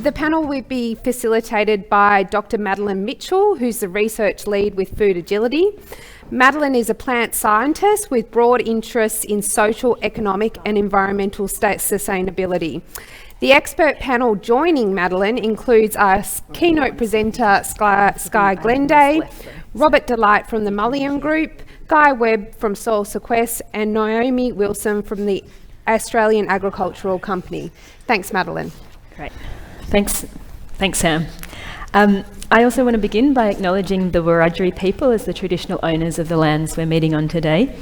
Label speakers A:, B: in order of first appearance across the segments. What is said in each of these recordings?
A: The panel will be facilitated by Dr. Madeline Mitchell, who's the research lead with Food Agility. Madeline is a plant scientist with broad interests in social, economic and environmental sustainability. The expert panel joining Madeline includes our keynote presenter, Skye Glenday, Robert Delight from the Mullion Group, Webb from SoilCQuest, and Naomi Wilson from the Australian Agricultural Company. Thanks, Madeline.
B: Great. Thanks, Sam. I also want to begin by acknowledging the Wiradjuri people as the traditional owners of the lands we're meeting on today.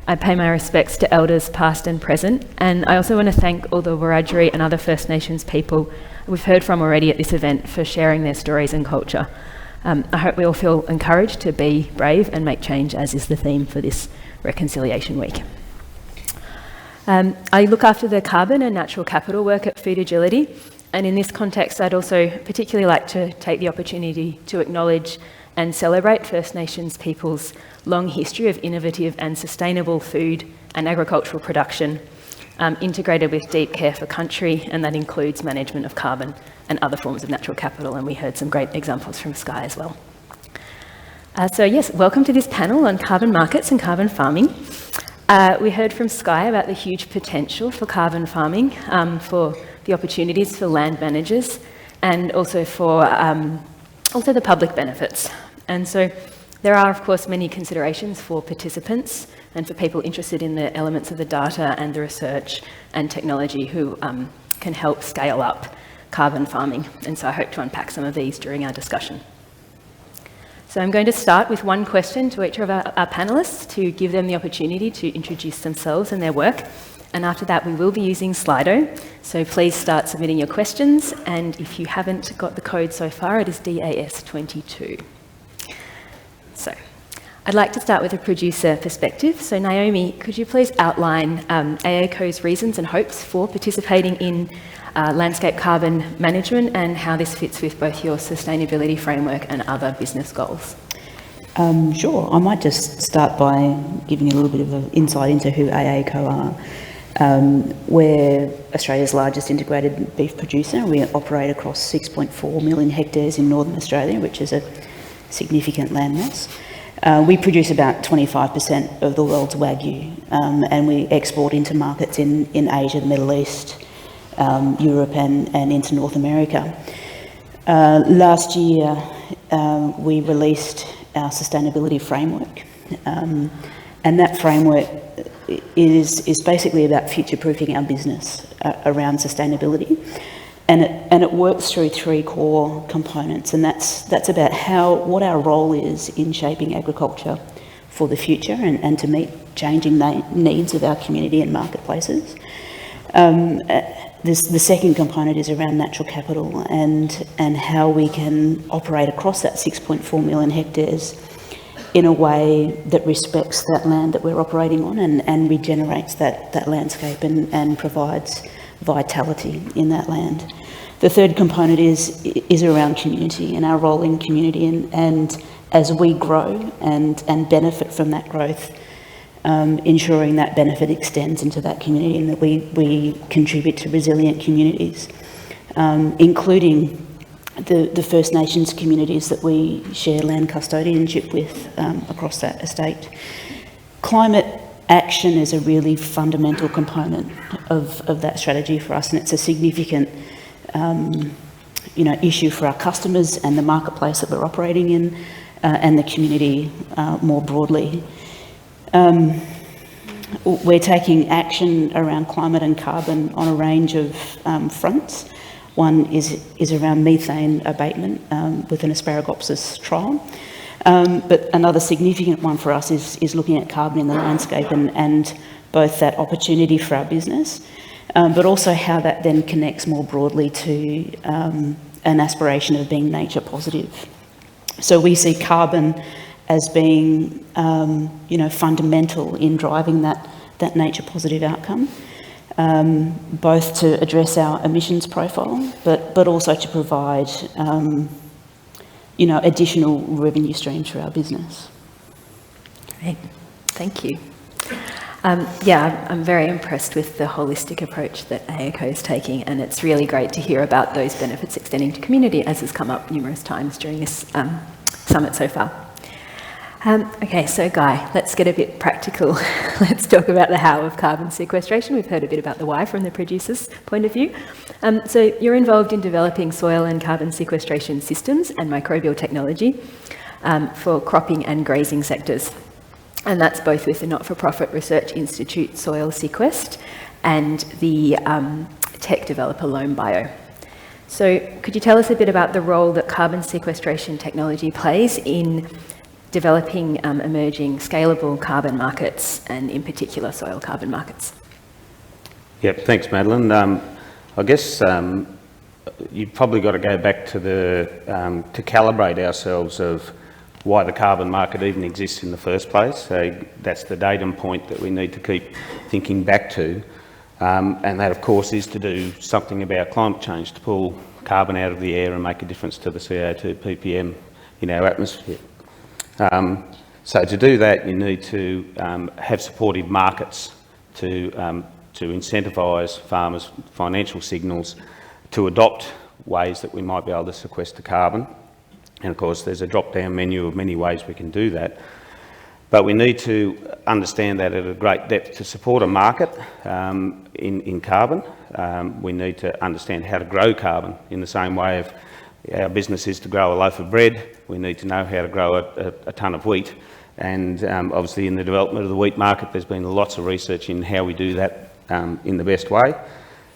B: I pay my respects to elders past and present, and I also want to thank all the Wiradjuri and other First Nations people we've heard from already at this event for sharing their stories and culture. I hope we all feel encouraged to be brave and make change, as is the theme for this Reconciliation Week. I look after the carbon and natural capital work at Food Agility, and in this context I'd also particularly like to take the opportunity to acknowledge and celebrate First Nations people's long history of innovative and sustainable food and agricultural production, integrated with deep care for country, and that includes management of carbon and other forms of natural capital, and we heard some great examples from Skye as well. So yes, welcome to this panel on carbon markets and carbon farming. We heard from Skye about the huge potential for carbon farming, for the opportunities for land managers, and also for also the public benefits. And so there are, of course, many considerations for participants and for people interested in the elements of the data and the research and technology who can help scale up carbon farming. And so I hope to unpack some of these during our discussion. So I'm going to start with one question to each of our panellists to give them the opportunity to introduce themselves and their work. And after that, we will be using Slido. So please start submitting your questions. And if you haven't got the code so far, it is DAS22. So I'd like to start with a producer perspective. So Naomi, could you please outline AACo's reasons and hopes for participating in landscape carbon management and how this fits with both your sustainability framework and other business goals?
C: Sure. I might just start by giving you a little bit of an insight into who AACo are. We're Australia's largest integrated beef producer. We operate across 6.4 million hectares in Northern Australia, which is a significant landmass. We produce about 25% of the world's Wagyu, and we export into markets in Asia, the Middle East, Europe and into North America. Last year we released our sustainability framework, and that framework is basically about future-proofing our business around sustainability, and it works through three core components, and that's about what our role is in shaping agriculture for the future and to meet changing needs of our community and marketplaces. The second component is around natural capital and how we can operate across that 6.4 million hectares in a way that respects that land that we're operating on and regenerates that landscape and provides vitality in that land. The third component is around community and our role in community, and as we grow and benefit from that growth, ensuring that benefit extends into that community and that we contribute to resilient communities, including the First Nations communities that we share land custodianship with across that estate. Climate action is a really fundamental component of that strategy for us, and it's a significant issue for our customers and the marketplace that we're operating in, and the community more broadly. We're taking action around climate and carbon on a range of fronts. One is around methane abatement with an Asparagopsis trial. But another significant one for us is looking at carbon in the landscape and both that opportunity for our business, but also how that then connects more broadly to an aspiration of being nature positive. So we see carbon as being fundamental in driving that nature positive outcome, both to address our emissions profile, but also to provide additional revenue streams for our business.
B: Great, thank you. Yeah, I'm very impressed with the holistic approach that AACo is taking, and it's really great to hear about those benefits extending to community, as has come up numerous times during this summit so far. Okay, so Guy, let's get a bit practical. Let's talk about the how of carbon sequestration. We've heard a bit about the why from the producer's point of view. So you're involved in developing soil and carbon sequestration systems and microbial technology for cropping and grazing sectors. And that's both with the not-for-profit research institute SoilCQuest and the tech developer LoanBio. So could you tell us a bit about the role that carbon sequestration technology plays in developing emerging scalable carbon markets, and in particular soil carbon markets?
D: Yep, thanks Madeline. I guess you've probably got to go back to to calibrate ourselves of why the carbon market even exists in the first place. So that's the datum point that we need to keep thinking back to. And that, of course, is to do something about climate change, to pull carbon out of the air and make a difference to the CO2 ppm in our atmosphere. So to do that, you need to have supportive markets to incentivise farmers' financial signals to adopt ways that we might be able to sequester carbon. And of course, there's a drop-down menu of many ways we can do that. But we need to understand that at a great depth to support a market in carbon. We need to understand how to grow carbon in the same way of our business is to grow a loaf of bread. We need to know how to grow a tonne of wheat. And obviously in the development of the wheat market, there's been lots of research in how we do that in the best way.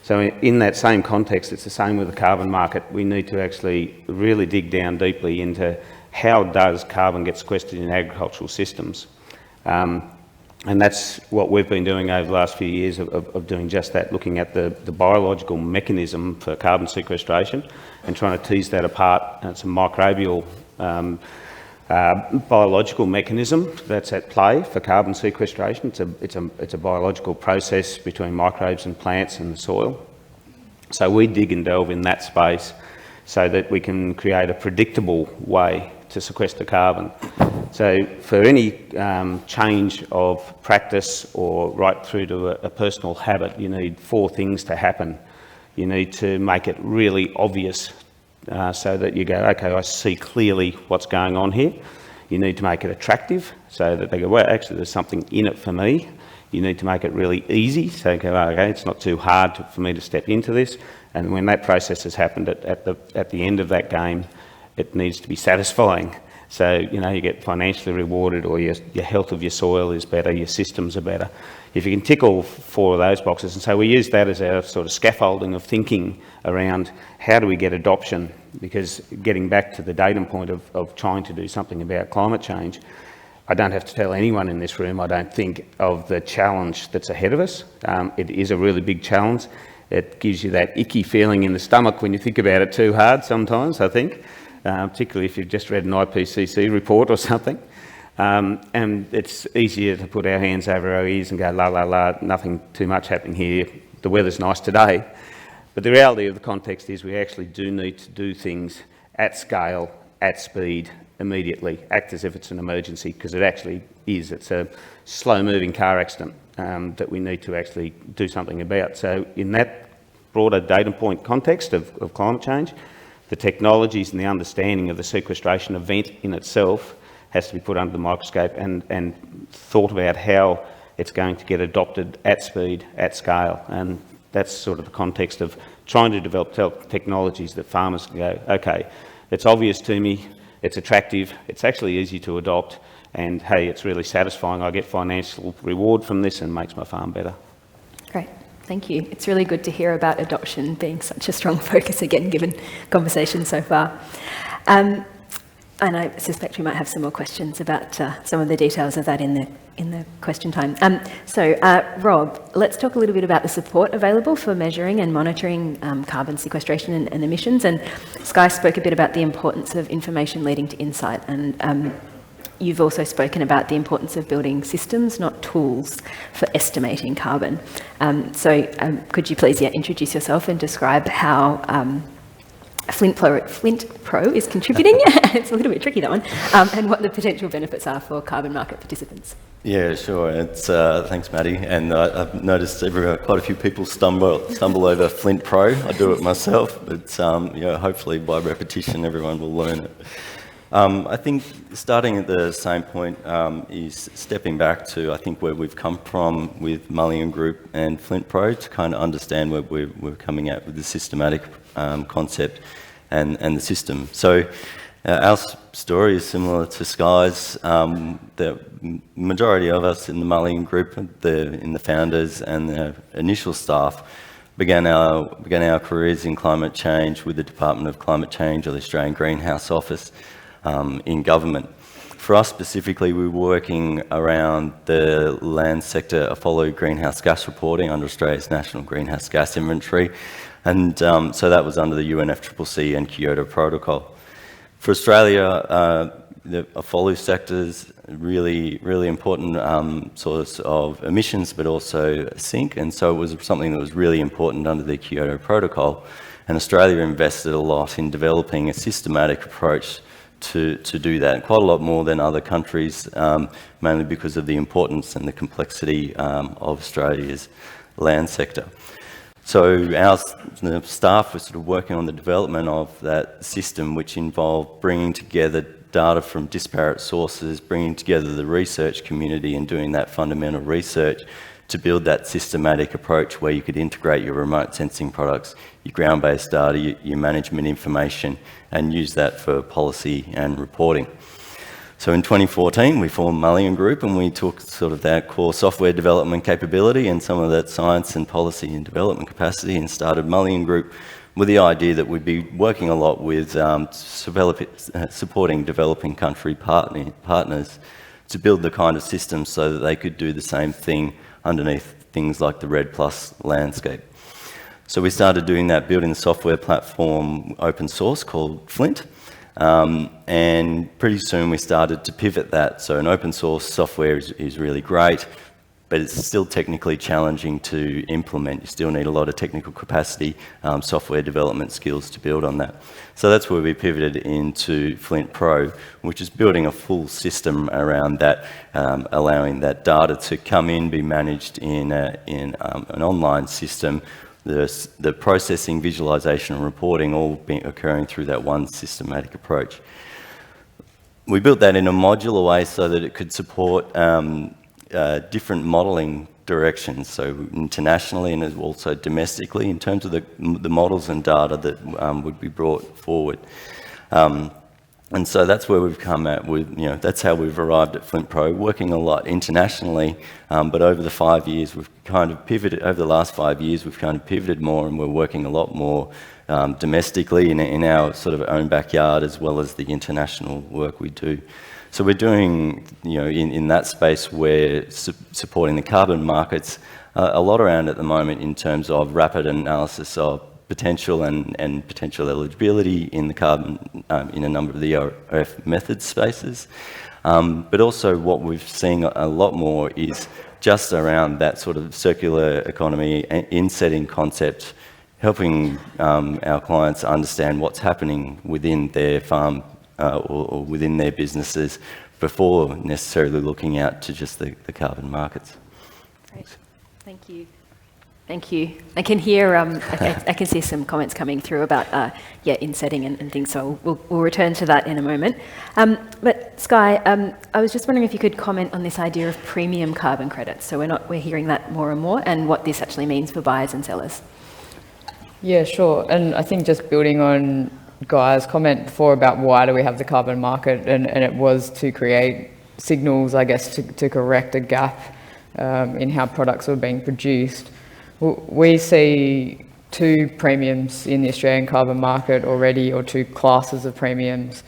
D: So in that same context, it's the same with the carbon market. We need to actually really dig down deeply into how does carbon get sequestered in agricultural systems. And that's what we've been doing over the last few years of doing just that, looking at the biological mechanism for carbon sequestration and trying to tease that apart. It's a microbial biological mechanism that's at play for carbon sequestration. It's a biological process between microbes and plants and the soil. So we dig and delve in that space so that we can create a predictable way to sequester carbon. So for any change of practice or right through to a personal habit, you need 4 things to happen. You need to make it really obvious so that you go, okay, I see clearly what's going on here. You need to make it attractive so that they go, well, actually there's something in it for me. You need to make it really easy, so you go, okay, it's not too hard for me to step into this. And when that process has happened at the end of that game, it needs to be satisfying. So, you know, you get financially rewarded, or your health of your soil is better, your systems are better. If you can tick all 4 of those boxes, and so we use that as our sort of scaffolding of thinking around how do we get adoption, because getting back to the datum point of trying to do something about climate change, I don't have to tell anyone in this room, I don't think, of the challenge that's ahead of us. It is a really big challenge. It gives you that icky feeling in the stomach when you think about it too hard sometimes, I think. Particularly if you've just read an IPCC report or something. And it's easier to put our hands over our ears and go, la, la, la, nothing too much happening here. The weather's nice today. But the reality of the context is we actually do need to do things at scale, at speed, immediately, act as if it's an emergency, because it actually is. It's a slow-moving car accident that we need to actually do something about. So in that broader data point context of climate change, the technologies and the understanding of the sequestration event in itself has to be put under the microscope and thought about how it's going to get adopted at speed, at scale. And that's sort of the context of trying to develop technologies that farmers can go, okay, it's obvious to me, it's attractive, it's actually easy to adopt, and hey, it's really satisfying. I get financial reward from this and makes my farm better.
B: Great. Thank you. It's really good to hear about adoption being such a strong focus again, given conversation so far. And I suspect we might have some more questions about some of the details of that in the question time. Rob, let's talk a little bit about the support available for measuring and monitoring carbon sequestration and emissions. And Skye spoke a bit about the importance of information leading to insight, and you've also spoken about the importance of building systems, not tools, for estimating carbon. Could you please introduce yourself and describe how Flint Pro is contributing. It's a little bit tricky, that one. And what the potential benefits are for carbon market participants.
E: Yeah, sure. It's thanks, Maddie. And I've noticed quite a few people stumble over Flint Pro. I do it myself, but hopefully by repetition everyone will learn it. I think starting at the same point is stepping back to, I think, where we've come from with Mullion Group and Flint Pro to kind of understand where we're coming at with the systematic concept and the system. So our story is similar to Skye's. The majority of us in the Mullion Group, in the founders and the initial staff, began our careers in climate change with the Department of Climate Change or the Australian Greenhouse Office in government. For us specifically, we were working around the land sector follow greenhouse gas reporting under Australia's National Greenhouse Gas Inventory, and so that was under the UNFCCC and Kyoto Protocol. For Australia, the follow sectors really important source of emissions, but also sink, and so it was something that was really important under the Kyoto Protocol. And Australia invested a lot in developing a systematic approach to do that, quite a lot more than other countries, mainly because of the importance and the complexity of Australia's land sector. So the staff were sort of working on the development of that system, which involved bringing together data from disparate sources, bringing together the research community and doing that fundamental research to build that systematic approach where you could integrate your remote sensing products, your ground-based data, your management information, and use that for policy and reporting. So in 2014, we formed Mullion Group, and we took sort of that core software development capability and some of that science and policy and development capacity and started Mullion Group with the idea that we'd be working a lot with supporting developing country partners to build the kind of systems so that they could do the same thing underneath things like the REDD+ landscape. So we started doing that, building the software platform open source called Flint. And pretty soon we started to pivot that. So an open source software is really great, but it's still technically challenging to implement. You still need a lot of technical capacity, software development skills to build on that. So that's where we pivoted into Flint Pro, which is building a full system around that, allowing that data to come in, be managed in an online system, the processing, visualization and reporting all occurring through that one systematic approach. We built that in a modular way so that it could support different modelling directions, so internationally and also domestically in terms of the models and data that would be brought forward. And so that's where we've come at with, that's how we've arrived at Flint Pro, working a lot internationally, but over the 5 years we've kind of pivoted, over the last 5 years we've kind of pivoted more and we're working a lot more domestically in our sort of own backyard as well as the international work we do. So we're doing, in that space we're supporting the carbon markets a lot around at the moment in terms of rapid analysis of potential and potential eligibility in the carbon, in a number of the ERF method spaces. But also what we've seen a lot more is just around that sort of circular economy in-setting concept, helping our clients understand what's happening within their farm or within their businesses before necessarily looking out to just the carbon markets.
B: Great. Thank you. Thank you. I can hear, I can see some comments coming through about, in-setting and things, so we'll return to that in a moment. But Skye, I was just wondering if you could comment on this idea of premium carbon credits. So we're hearing that more and more, and what this actually means for buyers and sellers.
F: Yeah, sure. And I think just building on Guy's comment before about why do we have the carbon market, and it was to create signals, I guess, to correct a gap in how products were being produced. We see two premiums in the Australian carbon market already, or two classes of premiums.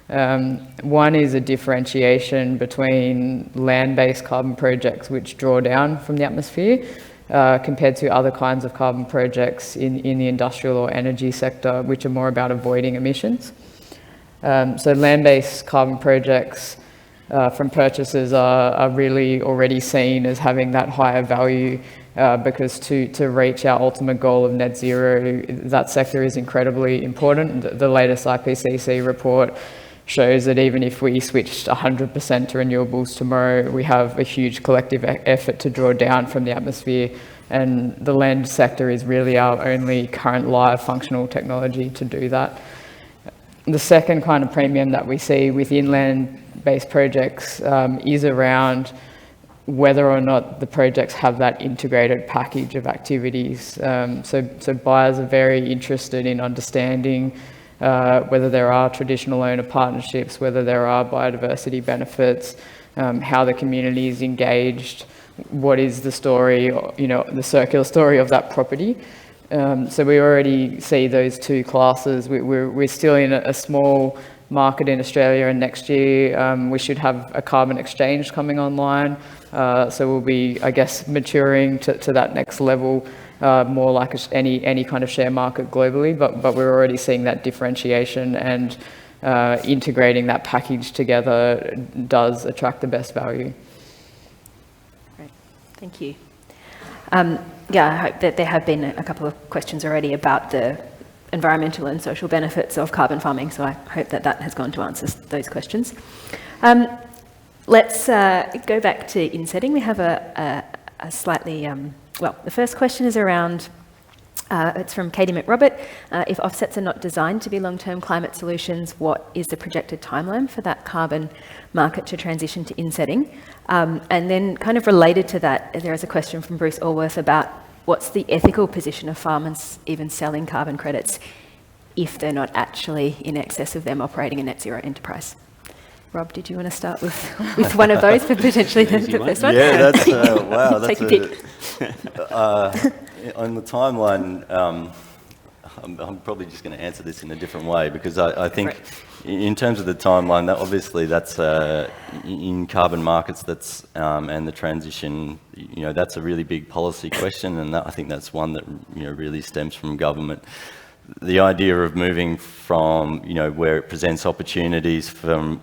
F: One is a differentiation between land-based carbon projects which draw down from the atmosphere compared to other kinds of carbon projects in the industrial or energy sector, which are more about avoiding emissions. So land-based carbon projects from purchasers are really already seen as having that higher value because to reach our ultimate goal of net zero, that sector is incredibly important. The latest IPCC report shows that even if we switched 100% to renewables tomorrow, we have a huge collective effort to draw down from the atmosphere, and the land sector is really our only current live functional technology to do that. The second kind of premium that we see with inland-based projects is around whether or not the projects have that integrated package of activities. So buyers are very interested in understanding whether there are traditional owner partnerships, whether there are biodiversity benefits, how the community is engaged, what is the story, the circular story of that property. So we already see those two classes. We're still in a small market in Australia, and next year we should have a carbon exchange coming online. So we'll be, I guess, maturing to that next level, more like any kind of share market globally, but we're already seeing that differentiation, and integrating that package together does attract the best value.
B: Great, thank you. I hope that there have been a couple of questions already about the environmental and social benefits of carbon farming, so I hope that has gone to answer those questions. Let's go back to insetting. We have a slightly, the first question is around, it's from Katie McRobert. If offsets are not designed to be long-term climate solutions, what is the projected timeline for that carbon market to transition to insetting? And then kind of related to that, there is a question from Bruce Allworth about what's the ethical position of farmers even selling carbon credits if they're not actually in excess of them operating a net zero enterprise? Rob, did you want to start with one of those for potentially the first one?
E: Yeah, that's, wow.
B: Take a pick.
E: On the timeline, I'm probably just going to answer this in a different way, because I think in terms of the timeline, obviously that's in carbon markets, that's and the transition, that's a really big policy question, and I think that's one that really stems from government. The idea of moving from where it presents opportunities for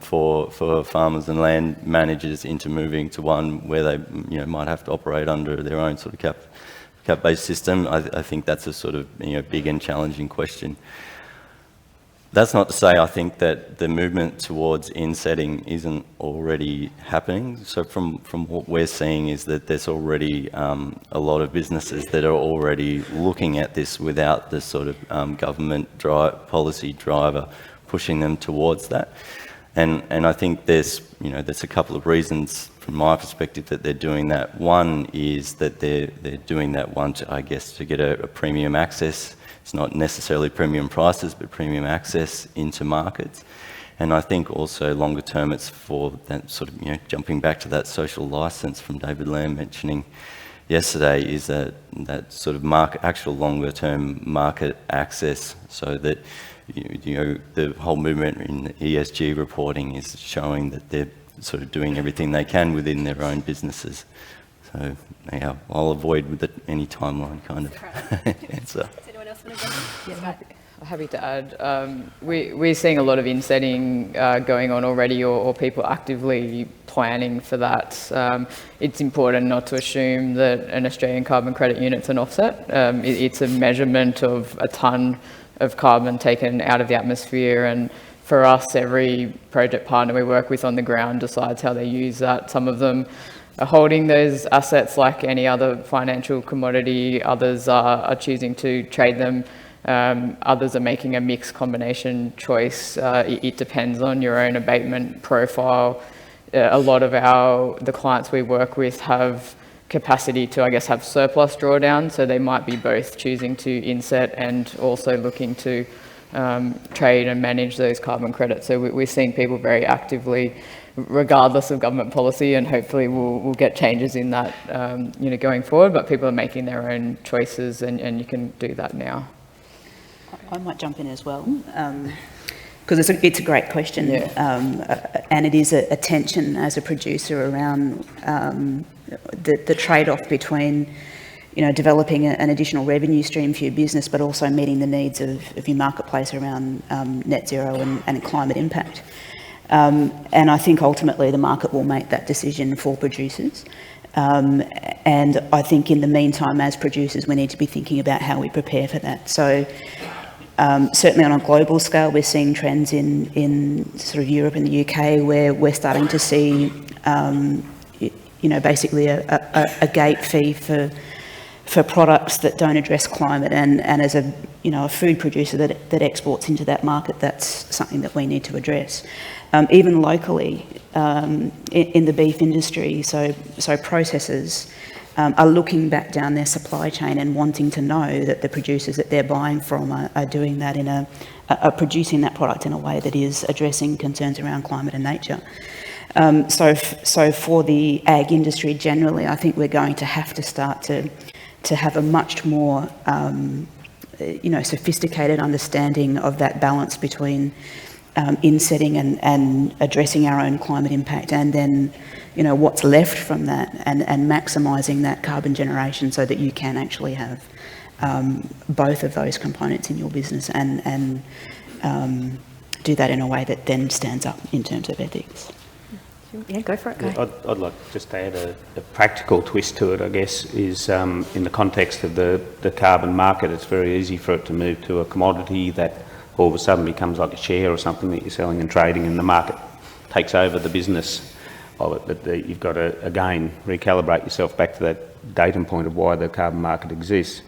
E: farmers and land managers into moving to one where they might have to operate under their own sort of cap-based system, I think that's a sort of big and challenging question. That's not to say I think that the movement towards insetting isn't already happening. So from what we're seeing is that there's already a lot of businesses that are already looking at this without the sort of government policy driver pushing them towards that. And I think there's a couple of reasons from my perspective that they're doing that. One is that they're doing that to get a premium access. It's not necessarily premium prices, but premium access into markets. And I think also longer term, it's for that sort of, jumping back to that social license from David Lamb mentioning yesterday, is that sort of actual longer term market access, so that, the whole movement in ESG reporting is showing that they're sort of doing everything they can within their own businesses. So yeah, I'll avoid with any timeline kind of answer.
F: Happy to add. We're seeing a lot of insetting going on already, or people actively planning for that. It's important not to assume that an Australian carbon credit unit's an offset. It's a measurement of a tonne of carbon taken out of the atmosphere, and for us, every project partner we work with on the ground decides how they use that. Some of them are holding those assets like any other financial commodity, others are choosing to trade them, others are making a mixed combination choice. It depends on your own abatement profile. A lot of the clients we work with have capacity to, have surplus drawdown, so they might be both choosing to inset and also looking to trade and manage those carbon credits. So we're seeing people very actively, regardless of government policy, and hopefully we'll get changes in that going forward, but people are making their own choices, and you can do that now.
C: I might jump in as well, because it's a great question, and it is a tension as a producer around the trade-off between developing an additional revenue stream for your business, but also meeting the needs of your marketplace around net zero and climate impact. And I think ultimately the market will make that decision for producers. And I think in the meantime, as producers, we need to be thinking about how we prepare for that. So certainly on a global scale, we're seeing trends in sort of Europe and the UK where we're starting to see, basically a gate fee for products that don't address climate, and as a food producer that exports into that market, that's something that we need to address. Even locally, in the beef industry, so processors are looking back down their supply chain and wanting to know that the producers that they're buying from are doing that are producing that product in a way that is addressing concerns around climate and nature. So for the ag industry generally, I think we're going to have to start to have a much more sophisticated understanding of that balance between insetting and addressing our own climate impact, and then what's left from that, and maximising that carbon generation so that you can actually have both of those components in your business and do that in a way that then stands up in terms of ethics.
B: Yeah, go for it, Guy.
D: Yeah, I'd like just to add a practical twist to it, I guess, is in the context of the carbon market, it's very easy for it to move to a commodity that all of a sudden becomes like a share or something that you're selling and trading, and the market takes over the business of it. But you've got to, again, recalibrate yourself back to that datum point of why the carbon market exists.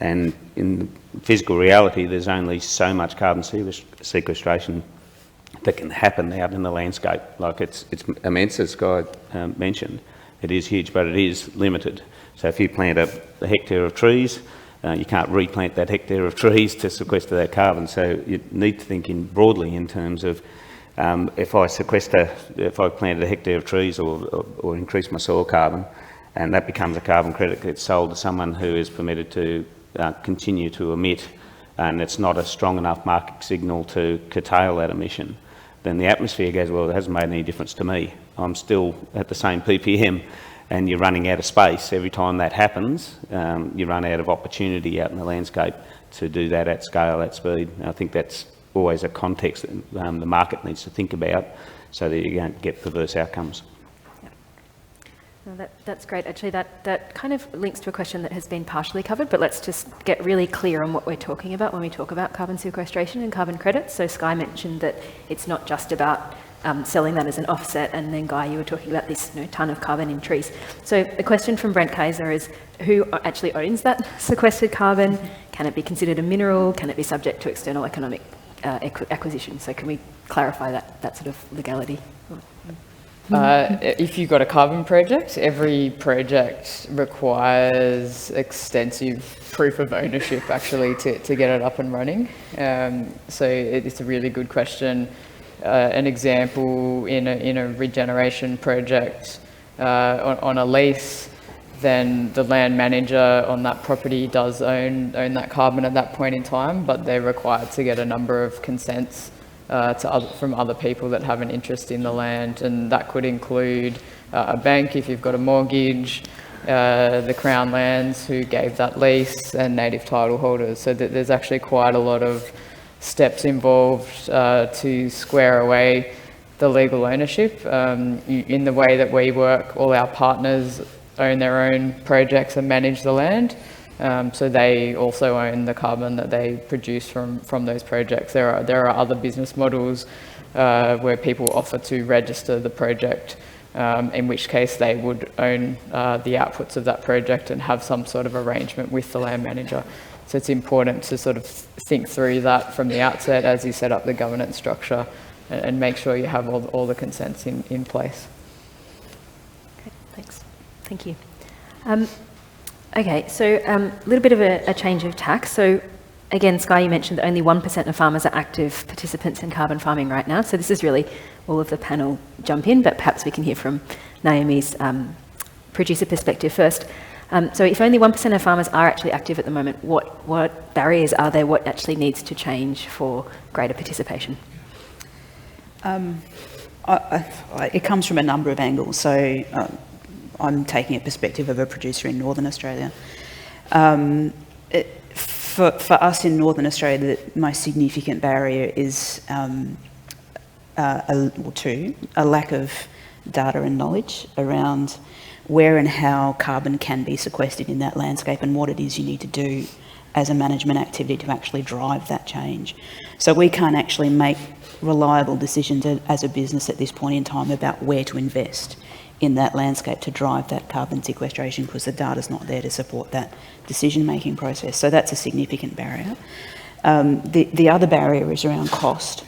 D: And in physical reality, there's only so much carbon sequestration that can happen out in the landscape. Like it's immense, as Skye mentioned. It is huge, but it is limited. So if you plant a hectare of trees, you can't replant that hectare of trees to sequester that carbon. So you need to think broadly in terms of if I planted a hectare of trees or increase my soil carbon, and that becomes a carbon credit that gets sold to someone who is permitted to continue to emit, and it's not a strong enough market signal to curtail that emission, then the atmosphere goes, well, it hasn't made any difference to me. I'm still at the same ppm, and you're running out of space. Every time that happens, you run out of opportunity out in the landscape to do that at scale, at speed. And I think that's always a context that the market needs to think about so that you don't get perverse outcomes.
B: No, that's great. Actually, that kind of links to a question that has been partially covered, but let's just get really clear on what we're talking about when we talk about carbon sequestration and carbon credits. So Skye mentioned that it's not just about selling that as an offset, and then Guy, you were talking about this tonne of carbon in trees. So the question from Brent Kaiser is, who actually owns that sequestered carbon? Can it be considered a mineral? Can it be subject to external economic acquisition? So can we clarify that sort of legality?
F: If you've got a carbon project, every project requires extensive proof of ownership actually to get it up and running. So it's a really good question. An example in a regeneration project on a lease, then the land manager on that property does own that carbon at that point in time, but they're required to get a number of consents from other people that have an interest in the land, and that could include a bank if you've got a mortgage, the Crown Lands who gave that lease, and native title holders. So there's actually quite a lot of steps involved to square away the legal ownership. In the way that we work, all our partners own their own projects and manage the land. So they also own the carbon that they produce from those projects. There are other business models where people offer to register the project, in which case they would own the outputs of that project and have some sort of arrangement with the land manager. So it's important to sort of think through that from the outset as you set up the governance structure and make sure you have all the consents in place.
B: Okay, thanks. Thank you. Okay, so a little bit of a change of tack. So again, Skye, you mentioned that only 1% of farmers are active participants in carbon farming right now. So this is really all of the panel jump in, but perhaps we can hear from Naomi's producer perspective first. So if only 1% of farmers are actually active at the moment, what barriers are there? What actually needs to change for greater participation?
C: It comes from a number of angles. So I'm taking a perspective of a producer in Northern Australia. For us in Northern Australia, the most significant barrier is a lack of data and knowledge around where and how carbon can be sequestered in that landscape and what it is you need to do as a management activity to actually drive that change. So we can't actually make reliable decisions as a business at this point in time about where to invest in that landscape to drive that carbon sequestration, because the data's not there to support that decision-making process. So that's a significant barrier. The other barrier is around cost.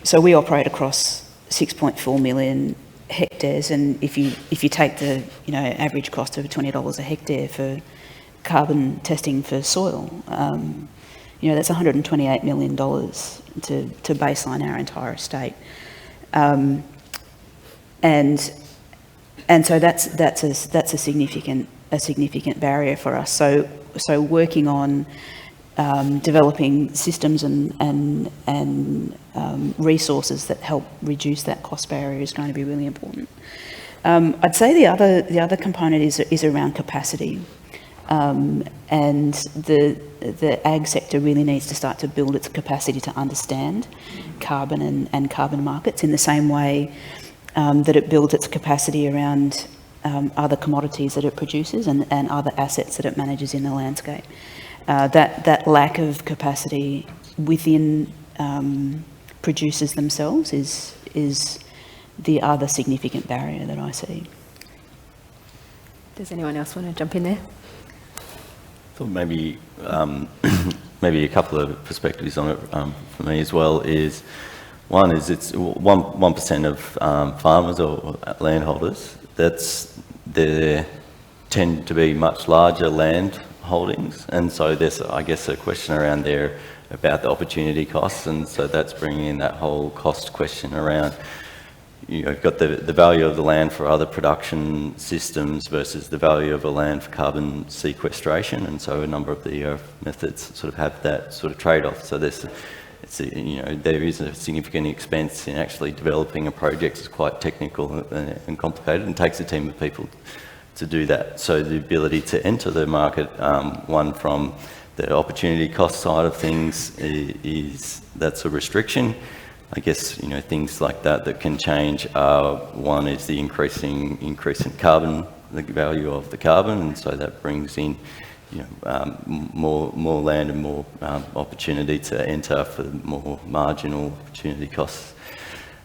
C: So we operate across 6.4 million hectares, and if you take the average cost of $20 a hectare for carbon testing for soil, that's $128 million to baseline our entire estate, and so that's a significant barrier for us. So working on developing systems and resources that help reduce that cost barrier is going to be really important. I'd say the other component is around capacity. And the ag sector really needs to start to build its capacity to understand carbon and carbon markets in the same way that it builds its capacity around other commodities that it produces and other assets that it manages in the landscape. That lack of capacity within producers themselves is the other significant barrier that I see.
B: Does anyone else want to jump in there?
E: I thought maybe a couple of perspectives on it for me as well is, one is it's 1% of farmers or landholders, they tend to be much larger land holdings, and so there's, I guess, a question around there about the opportunity costs, and so that's bringing in that whole cost question around, you've got the value of the land for other production systems versus the value of the land for carbon sequestration, and so a number of the methods sort of have that sort of trade-off. So there is a significant expense in actually developing a project. It's quite technical and complicated, and takes a team of people to do that. So the ability to enter the market, one from the opportunity cost side of things, that's a restriction. I guess things like that can change. One is the increase in carbon, the value of the carbon, and so that brings in more land and more opportunity to enter for more marginal opportunity costs.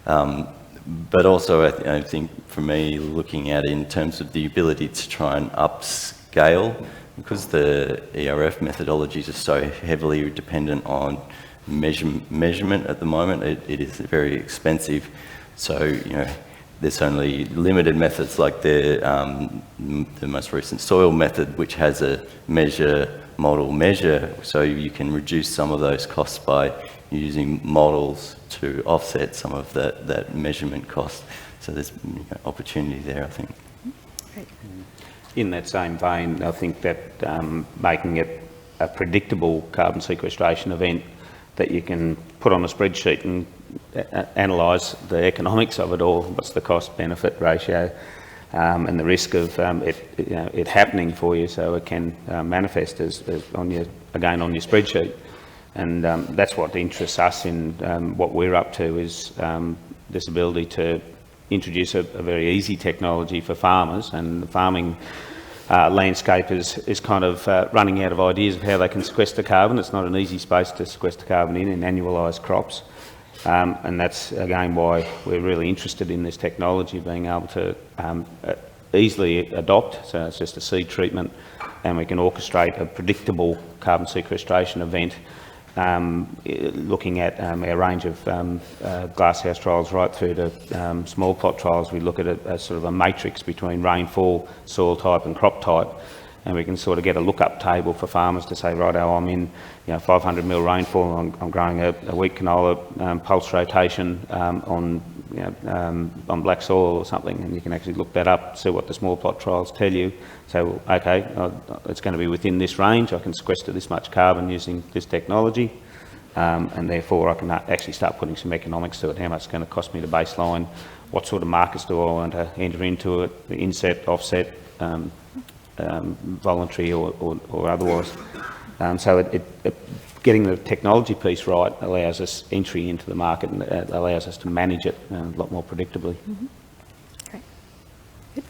E: But also, I think for me, looking at it in terms of the ability to try and upscale, because the ERF methodologies are so heavily dependent on measurement at the moment, it is very expensive. So there's only limited methods like the most recent soil method, which has a model measure, so you can reduce some of those costs by using models to offset some of that measurement cost. So there's opportunity there, I think.
B: Great.
D: In that same vein, I think that making it a predictable carbon sequestration event that you can put on a spreadsheet and analyse the economics of it all, what's the cost-benefit ratio, and the risk of it happening for you, so it can manifest as on your spreadsheet. And that's what interests us in what we're up to, is this ability to introduce a very easy technology for farmers, and the farming landscape is kind of running out of ideas of how they can sequester carbon. It's not an easy space to sequester carbon in annualised crops, and that's again why we're really interested in this technology, being able to easily adopt. So it's just a seed treatment, and we can orchestrate a predictable carbon sequestration event, looking at our range of glasshouse trials right through to small plot trials. We look at it as sort of a matrix between rainfall, soil type and crop type, and we can sort of get a look-up table for farmers to say, righto, I'm in 500 mil rainfall, I'm growing a wheat canola pulse rotation on black soil or something, and you can actually look that up, see what the small plot trials tell you. So, okay, it's going to be within this range, I can sequester this much carbon using this technology, and therefore I can actually start putting some economics to it. How much it's going to cost me to baseline, what sort of markets do I want to enter into it, the inset, offset, voluntary or otherwise. So getting the technology piece right allows us entry into the market, and allows us to manage it a lot more predictably.
B: Mm-hmm. Great. Good.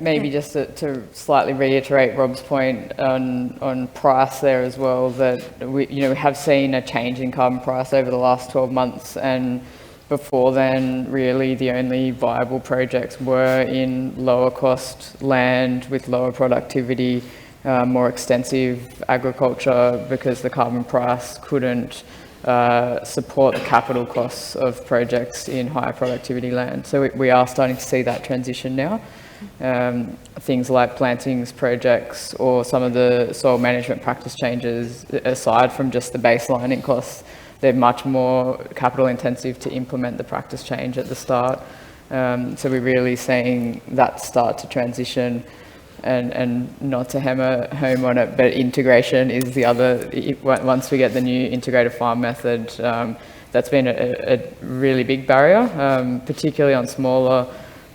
F: Maybe just to slightly reiterate Rob's point on price there as well, that we have seen a change in carbon price over the last 12 months, and before then really the only viable projects were in lower cost land with lower productivity, more extensive agriculture, because the carbon price couldn't support the capital costs of projects in higher productivity land. So we are starting to see that transition now. Things like plantings projects or some of the soil management practice changes, aside from just the baselining costs, they're much more capital intensive to implement the practice change at the start. So we're really seeing that start to transition, and not to hammer home on it, but integration is the other. Once we get the new integrated farm method, that's been a really big barrier, particularly on smaller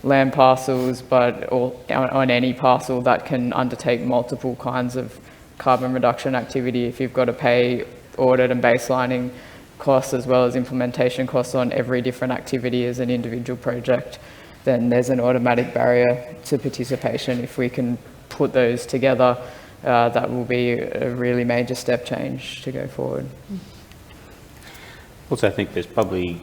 F: land parcels, but on any parcel that can undertake multiple kinds of carbon reduction activity. If you've got to pay audit and baselining costs as well as implementation costs on every different activity as an individual project, then there's an automatic barrier to participation. If we can put those together, that will be a really major step change to go forward.
D: Also, I think there's probably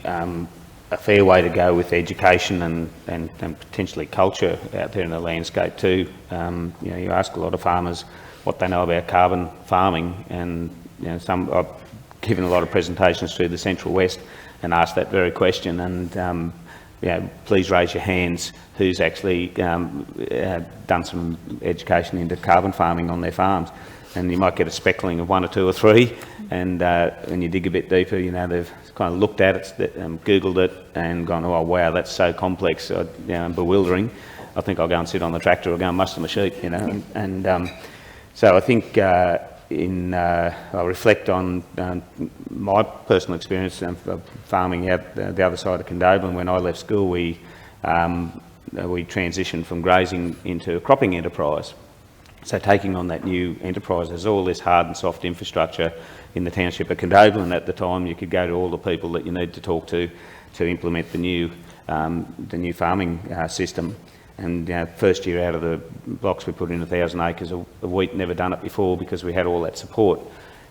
D: a fair way to go with education and potentially culture out there in the landscape too. You ask a lot of farmers what they know about carbon farming, and I've given a lot of presentations through the Central West and asked that very question, and please raise your hands who's actually done some education into carbon farming on their farms. And you might get a speckling of one or two or three, and when you dig a bit deeper, they've kind of looked at it, Googled it, and gone, oh wow, that's so complex, bewildering. I think I'll go and sit on the tractor or go and muster my sheep, So I think I'll reflect on my personal experience of farming out the other side of Condobolin. When I left school, we transitioned from grazing into a cropping enterprise. So taking on that new enterprise, there's all this hard and soft infrastructure in the township of Condobolin. At the time, you could go to all the people that you need to talk to implement the new farming system. And first year out of the blocks, we put in 1,000 acres of wheat. Never done it before because we had all that support.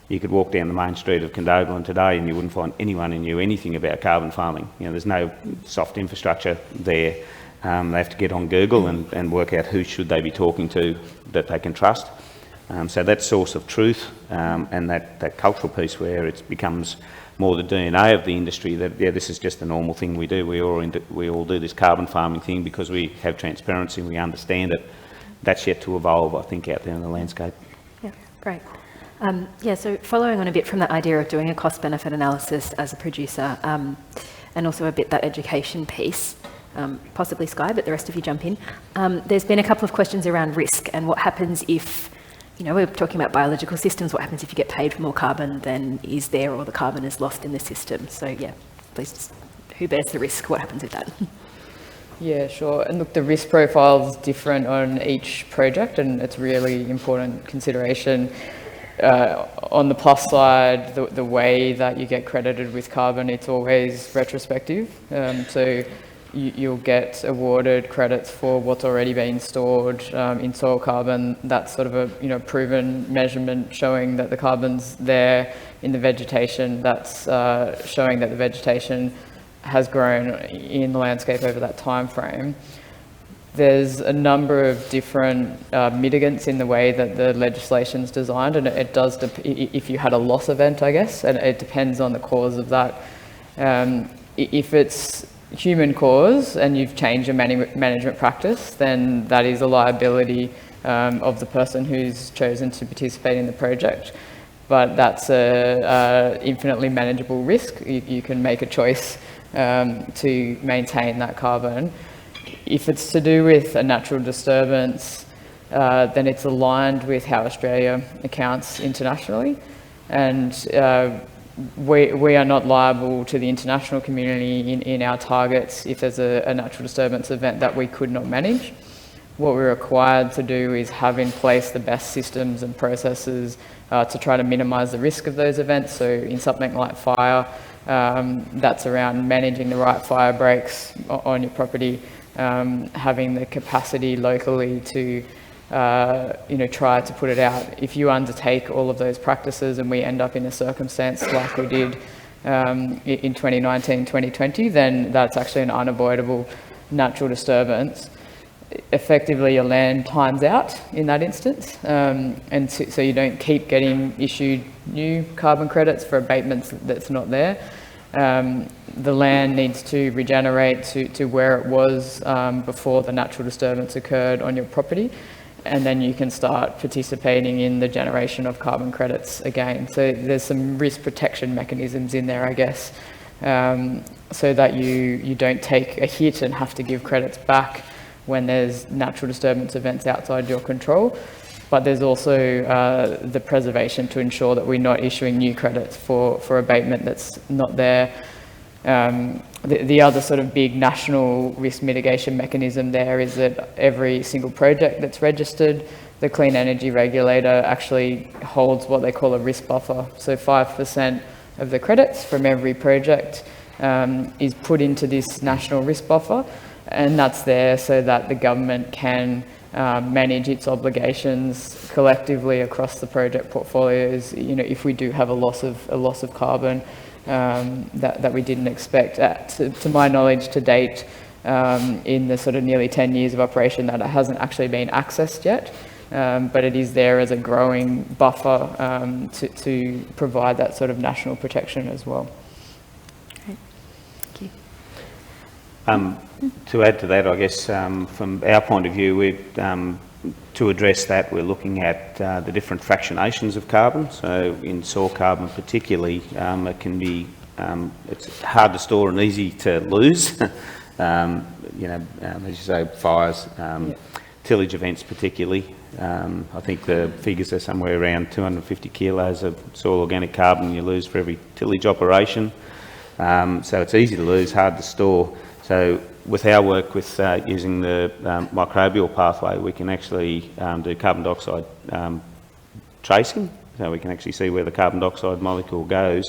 D: You could walk down the main street of Condobolin today and you wouldn't find anyone who knew anything about carbon farming. There's no soft infrastructure there. They have to get on Google and work out who should they be talking to that they can trust. So that source of truth and that cultural piece where it becomes more the DNA of the industry, that this is just a normal thing we do. We all do this carbon farming thing because we have transparency and we understand it. That's yet to evolve, I think, out there in the landscape.
B: Yeah, great. So following on a bit from that idea of doing a cost-benefit analysis as a producer, and also a bit that education piece, possibly Skye, but the rest of you jump in. There's been a couple of questions around risk and what happens if, we're talking about biological systems, what happens if you get paid for more carbon than is there or the carbon is lost in the system? So yeah, please, who bears the risk? What happens with that?
F: Yeah, sure. And look, the risk profile is different on each project, and it's really important consideration. On the plus side, the way that you get credited with carbon, it's always retrospective. So you'll get awarded credits for what's already been stored in soil carbon. That's sort of a proven measurement showing that the carbon's there in the vegetation. That's showing that the vegetation has grown in the landscape over that time frame. There's a number of different mitigants in the way that the legislation's designed, and it does, if you had a loss event, I guess, and it depends on the cause of that. If it's human cause and you've changed your management practice, then that is a liability of the person who's chosen to participate in the project. But that's a infinitely manageable risk. You can make a choice to maintain that carbon. If it's to do with a natural disturbance, then it's aligned with how Australia accounts internationally, and we are not liable to the international community in our targets if there's a natural disturbance event that we could not manage. What we're required to do is have in place the best systems and processes to try to minimise the risk of those events. So in something like fire, that's around managing the right fire breaks on your property, having the capacity locally to try to put it out. If you undertake all of those practices and we end up in a circumstance like we did in 2019, 2020, then that's actually an unavoidable natural disturbance. Effectively, your land times out in that instance, and so you don't keep getting issued new carbon credits for abatements that's not there. The land needs to regenerate to where it was before the natural disturbance occurred on your property, and then you can start participating in the generation of carbon credits again. So there's some risk protection mechanisms in there, I guess, so that you don't take a hit and have to give credits back when there's natural disturbance events outside your control. But there's also the preservation to ensure that we're not issuing new credits for abatement that's not there. The other sort of big national risk mitigation mechanism there is that every single project that's registered, the Clean Energy Regulator actually holds what they call a risk buffer. So 5% of the credits from every project is put into this national risk buffer, and that's there so that the government can manage its obligations collectively across the project portfolios. If we do have a loss of carbon that we didn't expect. To my knowledge, to date, in the sort of nearly 10 years of operation, that it hasn't actually been accessed yet, but it is there as a growing buffer to provide that sort of national protection as well.
B: Great. Thank you.
D: To add to that, I guess from our point of view, to address that, we're looking at the different fractionations of carbon. So in soil carbon particularly, it can be, it's hard to store and easy to lose. As you say, fires, tillage events particularly. I think the figures are somewhere around 250 kilos of soil organic carbon you lose for every tillage operation. So it's easy to lose, hard to store. So with our work with using the microbial pathway, we can actually do carbon dioxide tracing. So we can actually see where the carbon dioxide molecule goes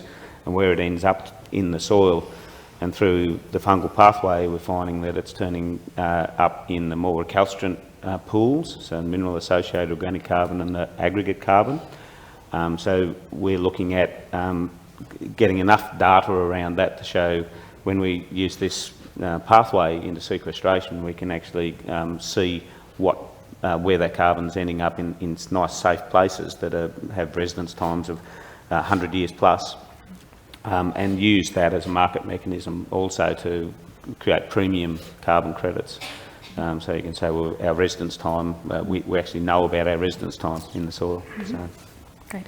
D: and where it ends up in the soil. And through the fungal pathway, we're finding that it's turning up in the more recalcitrant pools, so mineral associated organic carbon and the aggregate carbon. So we're looking at getting enough data around that to show when we use this pathway into sequestration, we can actually see where that carbon's ending up in nice safe places that have residence times of 100 years plus, and use that as a market mechanism also to create premium carbon credits. So you can say, well, our residence time, we actually know about our residence time in the soil. So.
B: Great.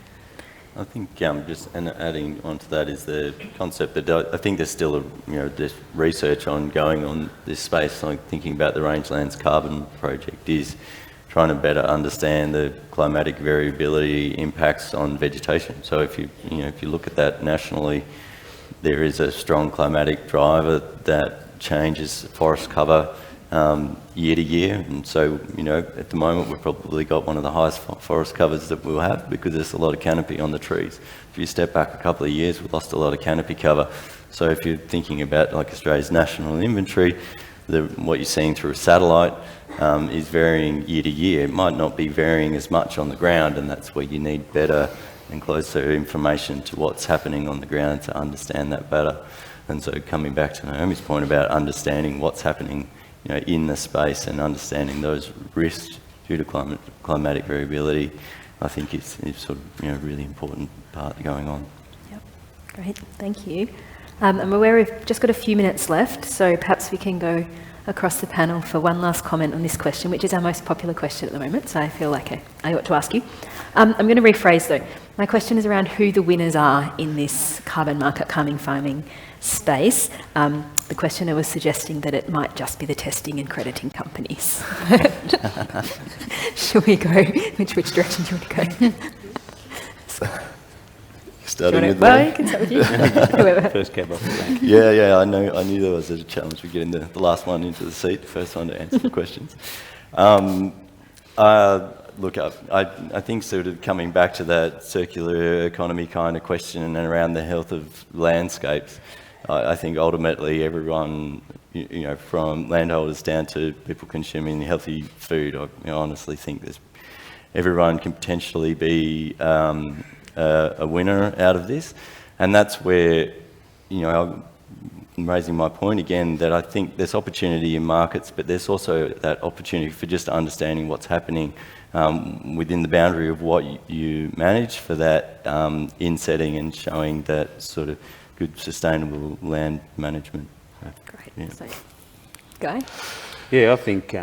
E: I think just adding on to that is the concept that I think there's still this research ongoing on this space. Like thinking about the Rangelands Carbon Project is trying to better understand the climatic variability impacts on vegetation. So if you look at that nationally, there is a strong climatic driver that changes forest cover year to year, and so at the moment we've probably got one of the highest forest covers that we'll have because there's a lot of canopy on the trees. If you step back a couple of years, we've lost a lot of canopy cover. So if you're thinking about like Australia's national inventory, what you're seeing through a satellite is varying year to year. It might not be varying as much on the ground, and that's where you need better and closer information to what's happening on the ground to understand that better. And so coming back to Naomi's point about understanding what's happening in the space and understanding those risks due to climatic variability, I think it's sort of really important part going on.
B: Yep, great, thank you. I'm aware we've just got a few minutes left, so perhaps we can go across the panel for one last comment on this question, which is our most popular question at the moment, so I feel like I ought to ask you. I'm going to rephrase though. My question is around who the winners are in this carbon market calming farming space. The questioner was suggesting that it might just be the testing and crediting companies. Shall we go? Which direction do you want to go?
E: Starting with
B: well, you can start with you. Whoever.
D: First cab off the rank.
E: Yeah, I knew there was a challenge with getting the last one into the seat, the first one to answer the questions. Look, I think sort of coming back to that circular economy kind of question and around the health of landscapes, I think ultimately everyone you know, from landholders down to people consuming healthy food. I honestly think everyone can potentially be a winner out of this, and that's where, you know, I'm raising my point again, that I think there's opportunity in markets, but there's also that opportunity for just understanding what's happening within the boundary of what you manage for that insetting and showing that sort of good sustainable land management.
B: Great.
E: Yeah.
B: So, Skye?
D: Yeah, I think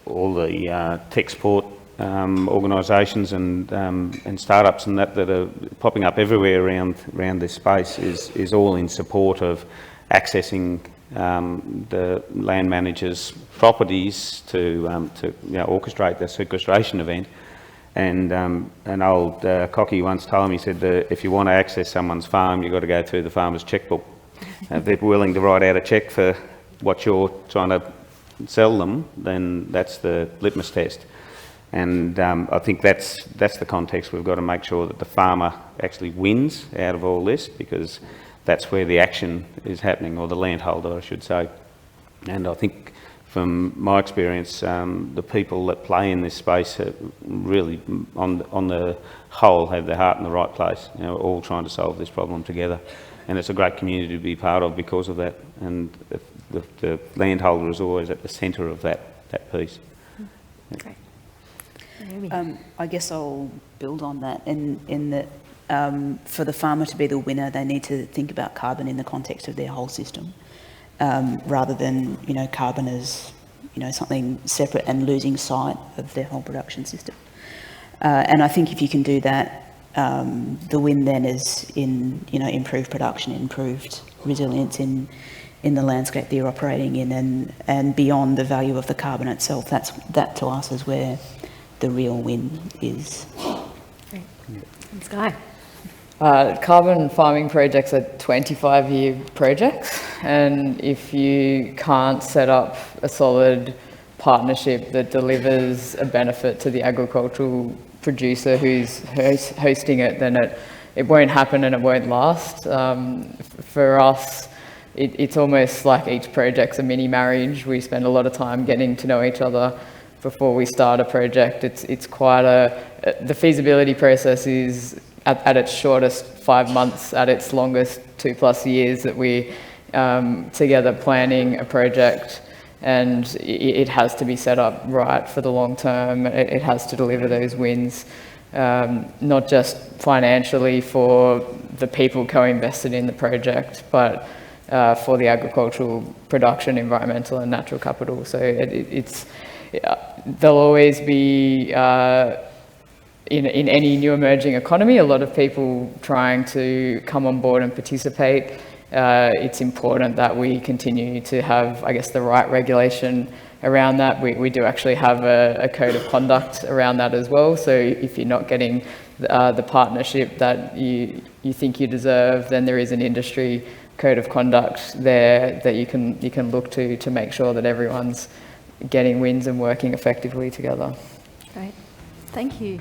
D: all the tech support organisations and startups and that are popping up everywhere around this space is all in support of accessing the land managers' properties to you know, orchestrate the sequestration event. And an old cocky once told me, he said that if you want to access someone's farm, you've got to go through the farmer's checkbook. If they're willing to write out a cheque for what you're trying to sell them, then that's the litmus test. And I think that's the context. We've got to make sure that the farmer actually wins out of all this, because that's where the action is happening, or the landholder, I should say. And I think from my experience, the people that play in this space have really, on the whole, have their heart in the right place. You know, all trying to solve this problem together. And it's a great community to be part of because of that. And the landholder is always at the centre of that piece.
B: Great.
C: I guess I'll build on that in that for the farmer to be the winner, they need to think about carbon in the context of their whole system, rather than, you know, carbon as, you know, something separate and losing sight of their whole production system. And I think if you can do that, the win then is in, you know, improved production, improved resilience in the landscape that you're operating in, and beyond the value of the carbon itself. That to us is where the real win is.
B: Great. And Skye?
F: Carbon farming projects are 25-year projects, and if you can't set up a solid partnership that delivers a benefit to the agricultural producer who's hosting it, then it won't happen and it won't last. For us, it's almost like each project's a mini marriage. We spend a lot of time getting to know each other before we start a project. It's quite the feasibility process is at its shortest 5 months, at its longest 2+ years that we together planning a project, and it has to be set up right for the long term. It has to deliver those wins, not just financially for the people co-invested in the project, but for the agricultural production, environmental and natural capital. So there'll always be, in any new emerging economy, a lot of people trying to come on board and participate. It's important that we continue to have, I guess, the right regulation around that. We do actually have a code of conduct around that as well. So if you're not getting the partnership that you think you deserve, then there is an industry code of conduct there that you can look to make sure that everyone's getting wins and working effectively together.
B: Great. Thank you.